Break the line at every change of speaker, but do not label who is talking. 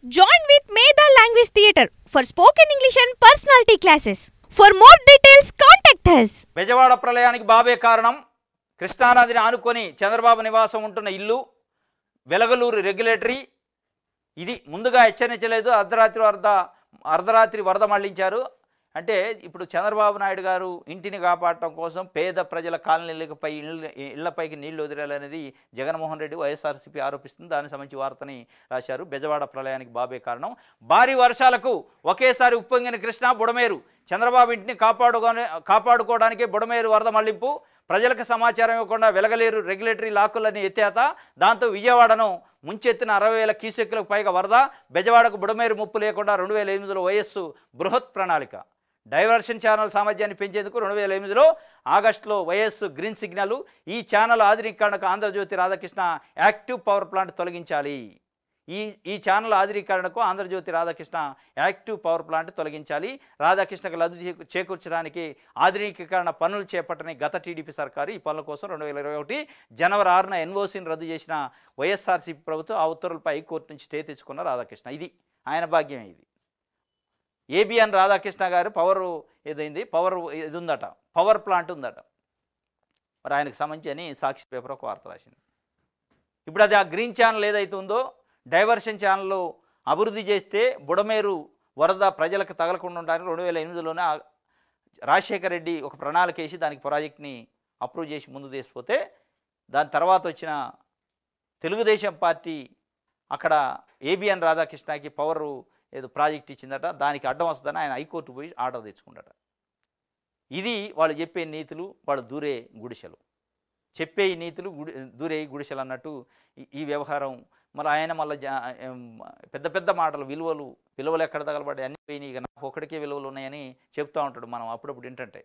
Join with Medha Language Theatre for spoken English and personality classes. For more details, contact us.
Bezawada ప్రళయానికి బాబే కారణం. కృష్ణానదిని ఆనుకొని చంద్రబాబు నివాసం ఉంటున్న ఇల్లు వెలగలూరు రెగ్యులేటరీ ఇది ముందుగా హెచ్చరించలేదు. అర్ధరాత్రి వరద మళ్లించారు. అంటే ఇప్పుడు చంద్రబాబు నాయుడు గారు ఇంటిని కాపాడటం కోసం పేద ప్రజల కాలనీలపై ఇళ్లపైకి నీళ్లు వదిలేయాలనేది జగన్మోహన్ రెడ్డి వైఎస్ఆర్సీపీ ఆరోపిస్తుంది. దానికి సంబంధించి వార్తని రాశారు. బెజవాడ ప్రళయానికి బాబే కారణం. భారీ వర్షాలకు ఒకేసారి ఉప్పొంగిన కృష్ణా బుడమేరు. చంద్రబాబు ఇంటిని కాపాడుకోవడానికే బుడమేరు వరద మళ్లింపు. ప్రజలకు సమాచారం ఇవ్వకుండా వెలగలేరు రెగ్యులేటరీ లాకులని ఎత్తేత. దాంతో విజయవాడను ముంచెత్తిన 60,000 క్యూసెక్కులకు పైగా వరద. బెజవాడకు బుడమేరు ముప్పు లేకుండా 2008లో వైఎస్ బృహత్ ప్రణాళిక. డైవర్షన్ ఛానల్ సామర్థ్యాన్ని పెంచేందుకు 2008లో ఆగస్టులో వైఎస్ గ్రీన్ సిగ్నల్. ఈ ఛానల్ ఆధునీకరణకు Andhrajyothi Radhakrishna active power plant తొలగించాలి. ఈ ఛానల్ ఆధునీకరణకు Andhrajyothi Radhakrishna active power plant తొలగించాలి. రాధాకృష్ణకు లబ్ధి చేకూర్చడానికి ఆధునీకరణ పనులు చేపట్టని గత టీడీపీ సర్కారు ఈ పనుల కోసం 2021 జనవరి 6న ఎన్ఓసీని రద్దు చేసిన వైఎస్ఆర్సీపీ ప్రభుత్వం ఆ ఉత్తర్వులపై హైకోర్టు నుంచి స్టే తెచ్చుకున్న రాధాకృష్ణ. ఇది ఆయన భాగ్యం. ఇది ఏబిఎన్ రాధాకృష్ణ గారు పవర్ ఏదైంది ఇది ఉందట, పవర్ ప్లాంట్ ఉందట. మరి ఆయనకు సంబంధించి అని సాక్షి పేపర్ ఒక వార్త రాసింది. ఇప్పుడు అది ఆ గ్రీన్ ఛానల్ ఏదైతే ఉందో డైవర్షన్ ఛానల్ అభివృద్ధి చేస్తే బుడమేరు వరద ప్రజలకు తగలకుండా ఉండడానికి 2008లోనే రాజశేఖర రెడ్డి ఒక ప్రణాళిక వేసి దానికి ప్రాజెక్ట్ని అప్రూవ్ చేసి ముందు తీసుకుపోతే దాని తర్వాత వచ్చిన తెలుగుదేశం పార్టీ అక్కడ ఏబిఎన్ రాధాకృష్ణకి పవర్ ఏదో ప్రాజెక్ట్ ఇచ్చిందట. దానికి అడ్డం వస్తుందని ఆయన హైకోర్టు పోయి ఆర్డర్ తెచ్చుకుంటాట. ఇది వాళ్ళు చెప్పే నీతులు, వాళ్ళు దూరే గుడిసెలు. చెప్పే నీతులు దూరే గుడిసెలు అన్నట్టు ఈ వ్యవహారం. మరి ఆయన మళ్ళీ పెద్ద పెద్ద మాటలు, విలువలు ఎక్కడ తగలబడ్డాయి అన్నీ పోయినాయి, ఇక నాకు ఒకటికే విలువలు ఉన్నాయని చెప్తూ ఉంటాడు. మనం అప్పుడప్పుడు ఏంటంటే